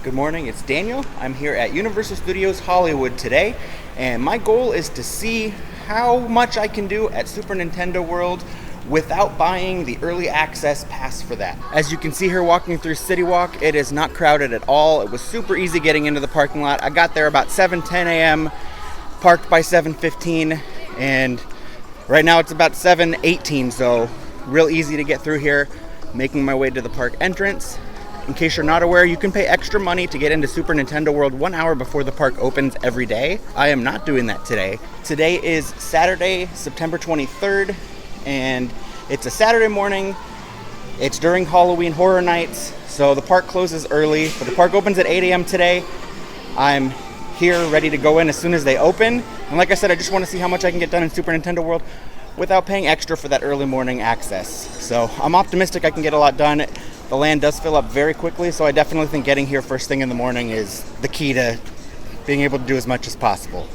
Good morning, it's Daniel. I'm here at Universal Studios Hollywood today, and my goal is to see how much I can do at Super Nintendo World without buying the early access pass for that. As you can see here walking through City Walk, it is not crowded at all. It was super easy getting into the parking lot. I got there about 7:10 a.m., parked by 7:15, and right now it's about 7:18, so real easy to get through here. Making my way to the park entrance. In case you're not aware, you can pay extra money to get into Super Nintendo World 1 hour before the park opens every day. I am not doing that today. Today is Saturday, September 23rd, and it's a Saturday morning. It's during Halloween Horror Nights, so the park closes early, but the park opens at 8 a.m. today. I'm here ready to go in as soon as they open, and like I said, I just want to see how much I can get done in Super Nintendo World without paying extra for that early morning access. So I'm optimistic I can get a lot done. The land does fill up very quickly, so I definitely think getting here first thing in the morning is the key to being able to do as much as possible.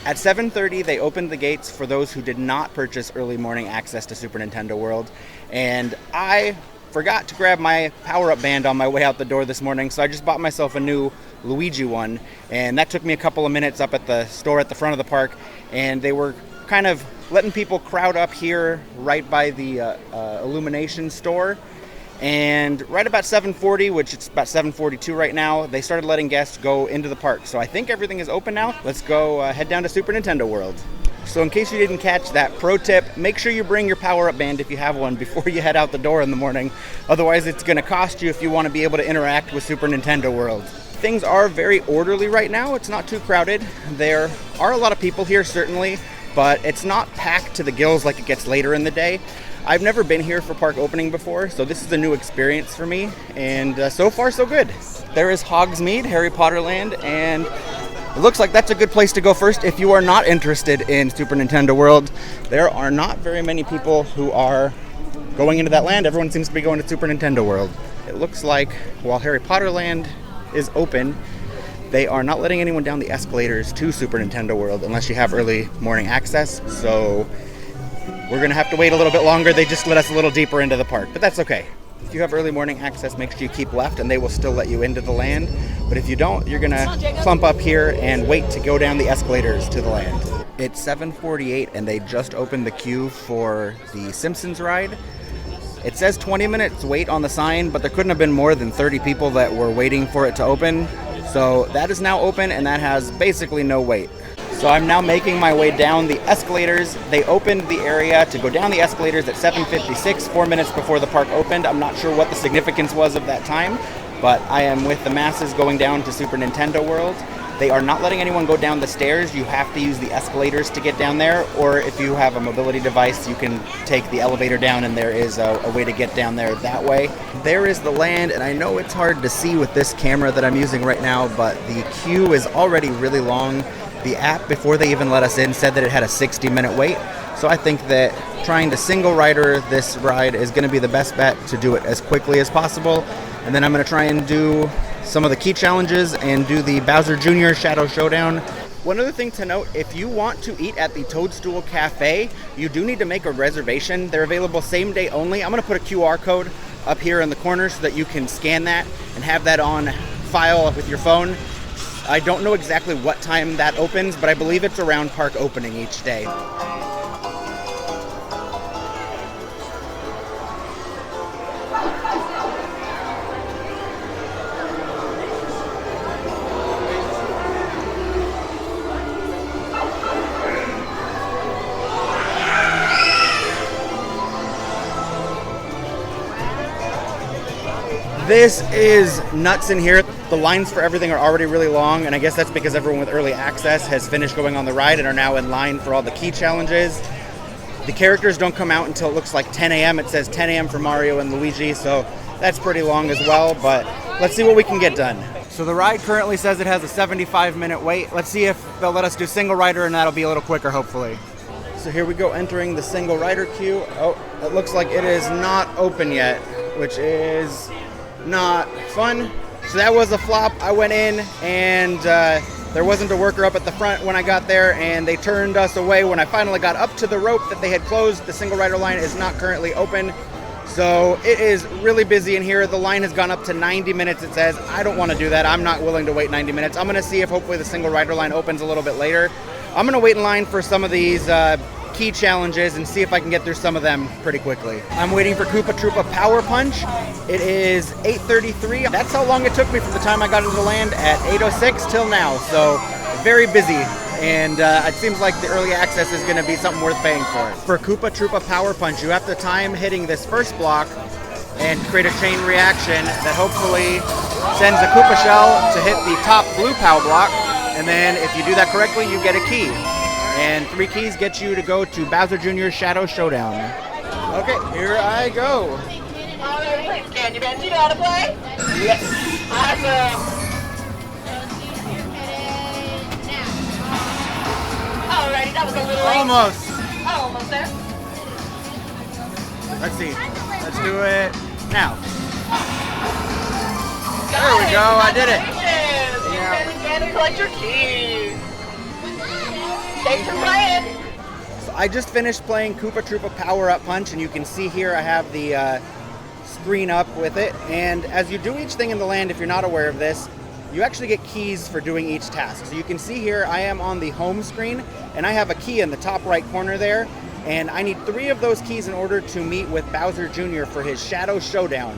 At 7:30, they opened the gates for those who did not purchase early morning access to Super Nintendo World, and I forgot to grab my power-up band on my way out the door this morning, so I just bought myself a new Luigi one, and that took me a couple of minutes up at the store at the front of the park, and they were kind of letting people crowd up here right by the illumination store. And right about 7:40, which it's about 7:42 right now, they started letting guests go into the park. So I think everything is open now. Let's go head down to Super Nintendo World. So in case you didn't catch that, pro tip, make sure you bring your power-up band if you have one before you head out the door in the morning. Otherwise, it's going to cost you if you want to be able to interact with Super Nintendo World. Things are very orderly right now. It's not too crowded. There are a lot of people here, certainly, but it's not packed to the gills like it gets later in the day. I've never been here for park opening before, so this is a new experience for me, and so far so good. There is Hogsmeade, Harry Potter Land, and it looks like that's a good place to go first if you are not interested in Super Nintendo World. There are not very many people who are going into that land. Everyone seems to be going to Super Nintendo World. It looks like while Harry Potter Land is open, they are not letting anyone down the escalators to Super Nintendo World unless you have early morning access, so we're going to have to wait a little bit longer. They just let us a little deeper into the park, but that's okay. If you have early morning access, make sure you keep left and they will still let you into the land. But if you don't, you're going to clump up here and wait to go down the escalators to the land. It's 7:48 and they just opened the queue for the Simpsons ride. It says 20 minutes wait on the sign, but there couldn't have been more than 30 people that were waiting for it to open. So that is now open and that has basically no wait. So I'm now making my way down the escalators. They opened the area to go down the escalators at 7:56, 4 minutes before the park opened. I'm not sure what the significance was of that time, but I am with the masses going down to Super Nintendo World. They are not letting anyone go down the stairs. You have to use the escalators to get down there, or if you have a mobility device, you can take the elevator down and there is a way to get down there that way. There is the land, and I know it's hard to see with this camera that I'm using right now, but the queue is already really long. The app, before they even let us in, said that it had a 60-minute wait. So I think that trying to single rider this ride is going to be the best bet to do it as quickly as possible. And then I'm going to try and do some of the key challenges and do the Bowser Jr. Shadow Showdown. One other thing to note, if you want to eat at the Toadstool Cafe, you do need to make a reservation. They're available same day only. I'm going to put a QR code up here in the corner so that you can scan that and have that on file with your phone. I don't know exactly what time that opens, but I believe it's around park opening each day. This is nuts in here. The lines for everything are already really long, and I guess that's because everyone with early access has finished going on the ride and are now in line for all the key challenges. The characters don't come out until it looks like 10 a.m. It says 10 a.m. for Mario and Luigi, so that's pretty long as well, but let's see what we can get done. So the ride currently says it has a 75-minute wait. Let's see if they'll let us do single rider, and that'll be a little quicker, hopefully. So here we go, entering the single rider queue. Oh, it looks like it is not open yet, which is not fun. So that was a flop. I went in and there wasn't a worker up at the front when I got there, and they turned us away when I finally got up to the rope that they had closed. The single rider line is not currently open. So it is really busy in here. The line has gone up to 90 minutes, it says. I don't want to do that. I'm not willing to wait 90 minutes. I'm going to see if hopefully the single rider line opens a little bit later. I'm going to wait in line for some of these key challenges and see if I can get through some of them pretty quickly. I'm waiting for Koopa Troopa Power Punch. It is 8:33. That's how long it took me from the time I got into the land at 8:06 till now. So very busy. And it seems like the early access is going to be something worth paying for. For Koopa Troopa Power Punch, you have to time hitting this first block and create a chain reaction that hopefully sends the Koopa shell to hit the top blue power block. And then if you do that correctly, you get a key. And 3 keys get you to go to Bowser Jr.'s Shadow Showdown. Okay, here I go. All right, please, Candy Ben, do you know how to play? Yes. Awesome. Alrighty, that was a little late. Almost. Almost there. Let's see. Let's do it now. Got There we it. go, I did it. Congratulations. Yeah. You can and collect your keys. Thanks for playing. So I just finished playing Koopa Troopa Power Up Punch, and you can see here I have the screen up with it. And as you do each thing in the land, if you're not aware of this, you actually get keys for doing each task. So you can see here I am on the home screen, and I have a key in the top right corner there. And I need 3 of those keys in order to meet with Bowser Jr. for his Shadow Showdown.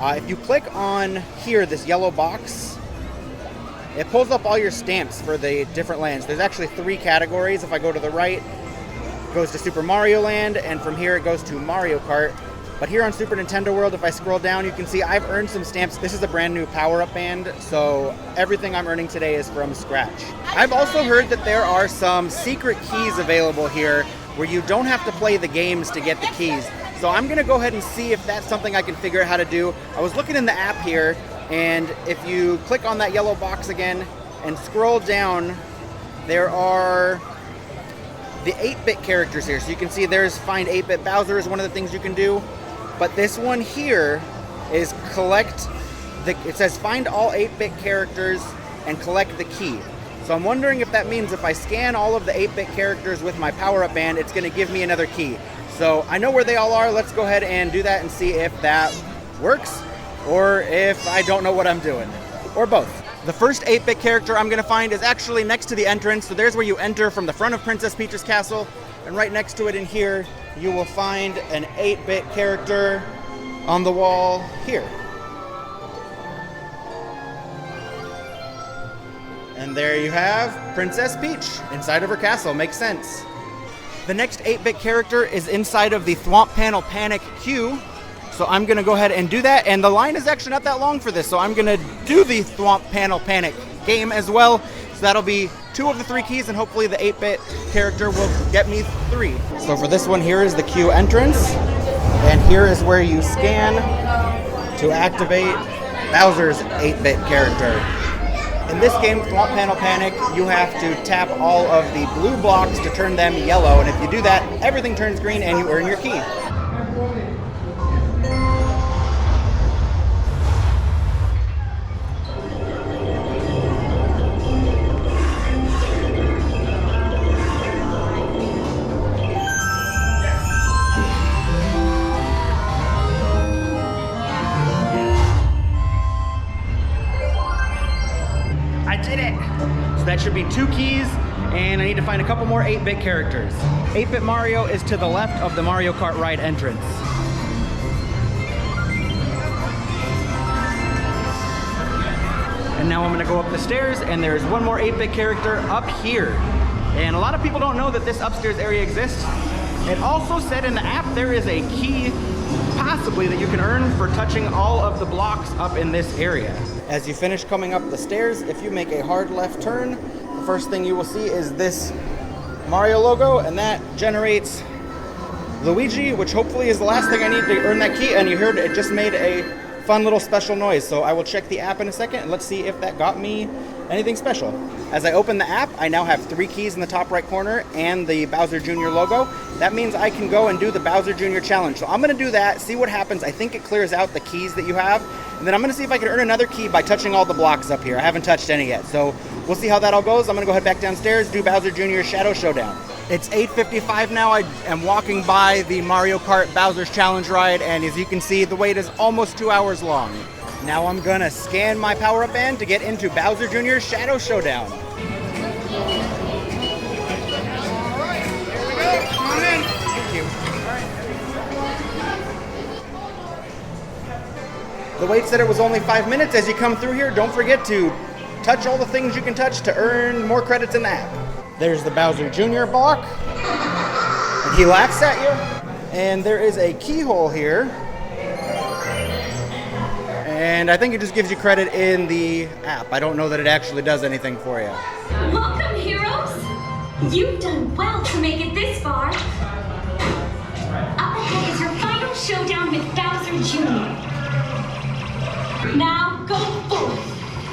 If you click on here, this yellow box, it pulls up all your stamps for the different lands. There's actually 3 categories. If I go to the right, it goes to Super Mario Land, and from here it goes to Mario Kart. But here on Super Nintendo World, if I scroll down, you can see I've earned some stamps. This is a brand new power-up band, so everything I'm earning today is from scratch. I've also heard that there are some secret keys available here where you don't have to play the games to get the keys. So I'm gonna go ahead and see if that's something I can figure out how to do. I was looking in the app here, and if you click on that yellow box again and scroll down, there are the 8-bit characters here. So you can see there's Find 8-bit Bowser is one of the things you can do. But this one here is it says find all 8-bit characters and collect the key. So I'm wondering if that means if I scan all of the 8-bit characters with my power-up band, it's going to give me another key. So I know where they all are. Let's go ahead and do that and see if that works or if I don't know what I'm doing, or both. The first 8-bit character I'm going to find is actually next to the entrance. So there's where you enter from the front of Princess Peach's castle. And right next to it in here, you will find an 8-bit character on the wall here. And there you have Princess Peach inside of her castle. Makes sense. The next 8-bit character is inside of the Thwomp Panel Panic queue. So I'm going to go ahead and do that. And the line is actually not that long for this. So I'm going to do the Thwomp Panel Panic game as well. So that'll be 2 of the 3 keys, and hopefully the 8-bit character will get me 3. So for this one, here is the queue entrance. And here is where you scan to activate Bowser's 8-bit character. In this game, Thwomp Panel Panic, you have to tap all of the blue blocks to turn them yellow. And if you do that, everything turns green and you earn your key. I did it! So that should be 2 keys, and I need to find a couple more 8-bit characters. 8-bit Mario is to the left of the Mario Kart ride entrance. And now I'm gonna go up the stairs, and there's one more 8-bit character up here. And a lot of people don't know that this upstairs area exists. It also said in the app there is a key, possibly, that you can earn for touching all of the blocks up in this area. As you finish coming up the stairs, if you make a hard left turn, the first thing you will see is this Mario logo, and that generates Luigi, which hopefully is the last thing I need to earn that key. And you heard it just made a fun little special noise. So I will check the app in a second, and let's see if that got me anything special. As I open the app, I now have 3 keys in the top right corner and the Bowser Jr. logo. That means I can go and do the Bowser Jr. challenge. So I'm gonna do that, see what happens. I think it clears out the keys that you have. And then I'm gonna see if I can earn another key by touching all the blocks up here. I haven't touched any yet. So we'll see how that all goes. I'm gonna go head back downstairs, do Bowser Jr. Shadow Showdown. It's 8:55 now. I am walking by the Mario Kart Bowser's Challenge ride, and as you can see, the wait is almost 2 hours long. Now I'm gonna scan my power-up band to get into Bowser Jr.'s Shadow Showdown. The wait said it was only 5 minutes. As you come through here, don't forget to touch all the things you can touch to earn more credits in the app. There's the Bowser Jr. block, and he laughs at you. And there is a keyhole here, and I think it just gives you credit in the app. I don't know that it actually does anything for you. Welcome, heroes! You've done well to make it this far. Up ahead is your final showdown with Bowser Jr. Now go forth,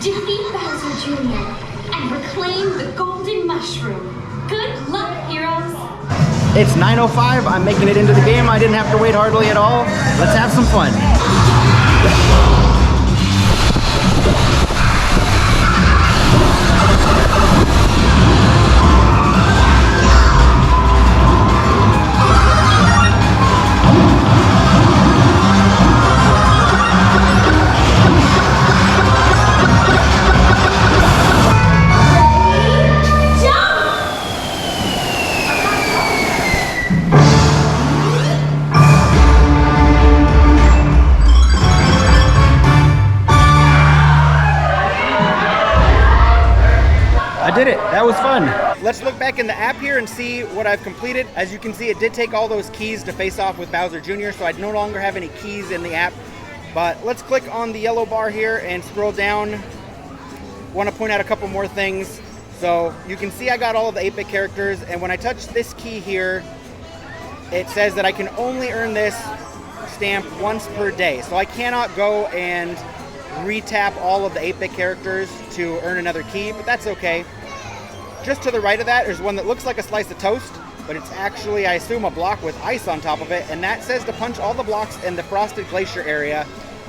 defeat Bowser Jr., and reclaim the golden mushroom. Good luck, heroes! It's 9:05. I'm making it into the game. I didn't have to wait hardly at all. Let's have some fun. I did it. That was fun. Let's look back in the app here and see what I've completed. As you can see, it did take all those keys to face off with Bowser Jr., so I no longer have any keys in the app. But let's click on the yellow bar here and scroll down. Want to point out a couple more things. So you can see I got all of the 8-bit characters, and when I touch this key here, it says that I can only earn this stamp once per day. So I cannot go and re-tap all of the 8-bit characters to earn another key, but that's okay. Just to the right of that, there's one that looks like a slice of toast, but it's actually, I assume, a block with ice on top of it, and that says to punch all the blocks in the Frosted Glacier area.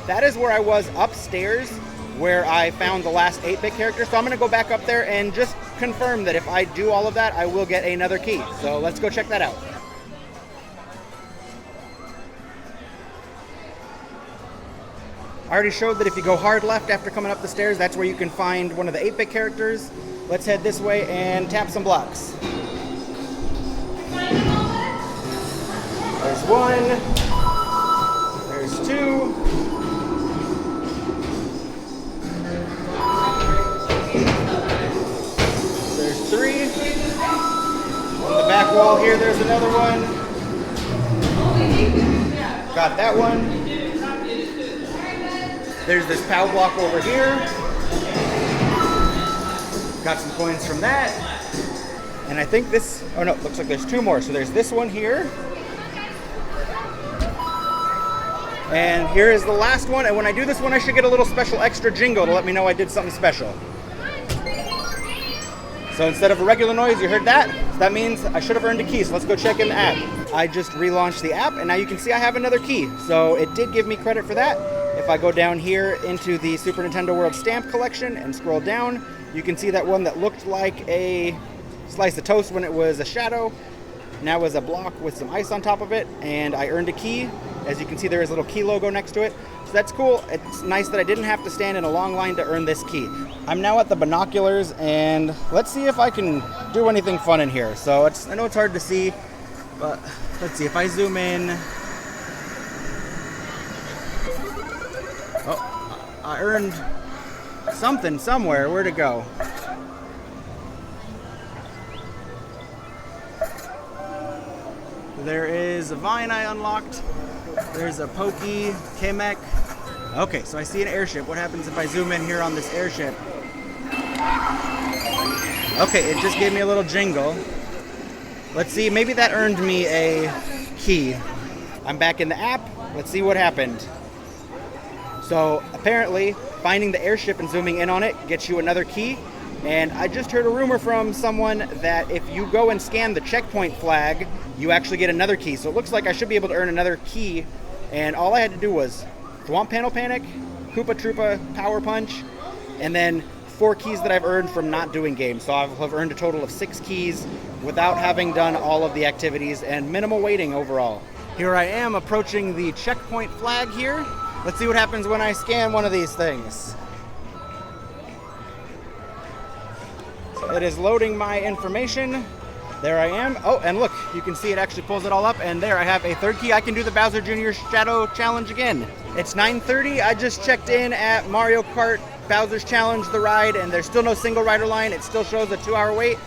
That is where I was upstairs, where I found the last 8-bit character, so I'm going to go back up there and just confirm that if I do all of that, I will get another key. So let's go check that out. I already showed that if you go hard left after coming up the stairs, that's where you can find one of the 8-bit characters. Let's head this way and tap some blocks. There's one. There's two. There's three. On the back wall here, there's another one. Got that one. There's this POW block over here. Got some coins from that. And I think this, oh no, looks like there's two more. So there's this one here. And here is the last one. And when I do this one, I should get a little special extra jingle to let me know I did something special. So instead of a regular noise, you heard that. So that means I should have earned a key. So let's go check in the app. I just relaunched the app, and now you can see I have another key. So it did give me credit for that. If I go down here into the Super Nintendo World Stamp Collection and scroll down, you can see that one that looked like a slice of toast when it was a shadow now is a block with some ice on top of it, and I earned a key. As you can see, there is a little key logo next to it. So that's cool. It's nice that I didn't have to stand in a long line to earn this key. I'm now at the Binoculars, and let's see if I can do anything fun in here. So I know it's hard to see, but let's see if I zoom in. Oh, I earned something somewhere. Where'd it go? There is a vine I unlocked. There's a Pokey, Kamek. Okay, so I see an airship. What happens if I zoom in here on this airship? Okay, it just gave me a little jingle. Let's see, maybe that earned me a key. I'm back in the app. Let's see what happened. So apparently, finding the airship and zooming in on it gets you another key. And I just heard a rumor from someone that if you go and scan the checkpoint flag, you actually get another key. So it looks like I should be able to earn another key. And all I had to do was Thwomp Panel Panic, Koopa Troopa Power Punch, and then 4 keys that I've earned from not doing games. So I've earned a total of 6 keys without having done all of the activities and minimal waiting overall. Here I am approaching the checkpoint flag here. Let's see what happens when I scan one of these things. So it is loading my information. There I am. Oh, and look, you can see it actually pulls it all up, and there I have a 3rd key. I can do the Bowser Jr. Shadow Challenge again. It's 9:30. I just checked in at Mario Kart Bowser's Challenge, the ride, and there's still no single rider line. It still shows a 2-hour wait,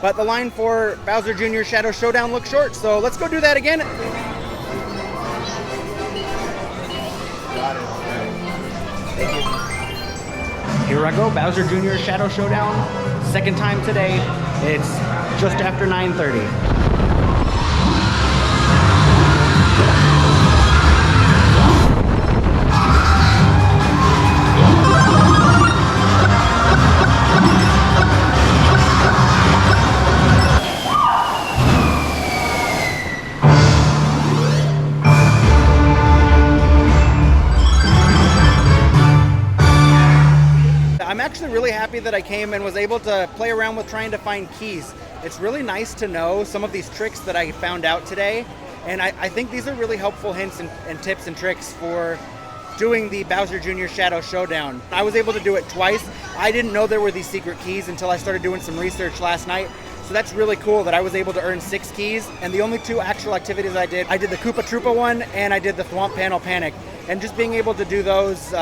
but the line for Bowser Jr. Shadow Showdown looks short, so let's go do that again. Thank you. Here I go, Bowser Jr. Shadow Showdown. 2nd time today. It's just after 9:30. I'm actually really happy that I came and was able to play around with trying to find keys. It's really nice to know some of these tricks that I found out today, and I think these are really helpful hints and tips and tricks for doing the Bowser Jr. Shadow Showdown. I was able to do it twice. I didn't know there were these secret keys until I started doing some research last night. So that's really cool that I was able to earn 6 keys, and the only 2 actual activities I did the Koopa Troopa one, and I did the Thwomp Panel Panic. And just being able to do those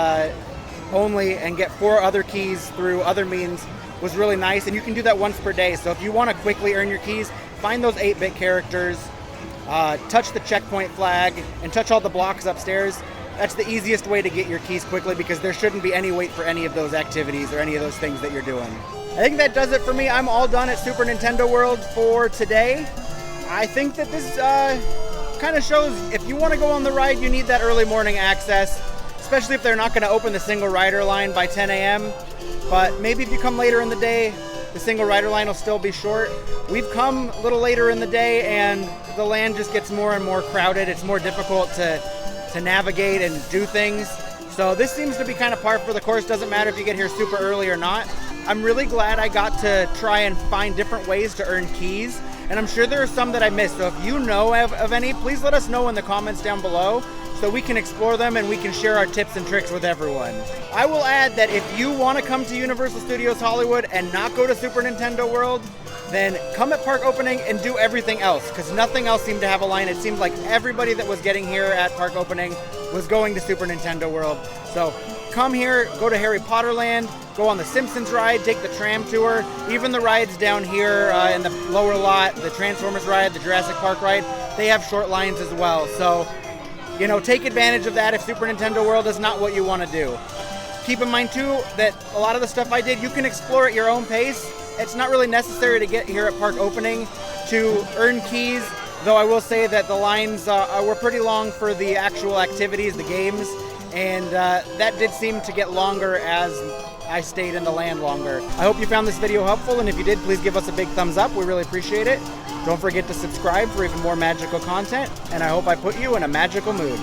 only and get 4 other keys through other means was really nice, and you can do that once per day. So if you want to quickly earn your keys, find those 8-bit characters, touch the checkpoint flag, and touch all the blocks upstairs. That's the easiest way to get your keys quickly, because there shouldn't be any wait for any of those activities or any of those things that you're doing. I think that does it for me. I'm all done at Super Nintendo World for today. I think that this kind of shows if you want to go on the ride, you need that early morning access, especially if they're not going to open the single rider line by 10 a.m. But maybe if you come later in the day, the single rider line will still be short. We've come a little later in the day, and the land just gets more and more crowded. It's more difficult to navigate and do things. So this seems to be kind of par for the course. Doesn't matter if you get here super early or not. I'm really glad I got to try and find different ways to earn keys, and I'm sure there are some that I missed. So if you know of any, please let us know in the comments down below, so we can explore them and we can share our tips and tricks with everyone. I will add that if you want to come to Universal Studios Hollywood and not go to Super Nintendo World, then come at park opening and do everything else, because nothing else seemed to have a line. It seemed like everybody that was getting here at park opening was going to Super Nintendo World. So come here, go to Harry Potter Land, go on the Simpsons ride, take the tram tour, even the rides down here in the lower lot, the Transformers ride, the Jurassic Park ride, they have short lines as well. So, you know, take advantage of that if Super Nintendo World is not what you want to do. Keep in mind too that a lot of the stuff I did, you can explore at your own pace. It's not really necessary to get here at park opening to earn keys, though I will say that the lines were pretty long for the actual activities, the games, and that did seem to get longer as I stayed in the land longer. I hope you found this video helpful, and if you did, please give us a big thumbs up. We really appreciate it. Don't forget to subscribe for even more magical content, and I hope I put you in a magical mood.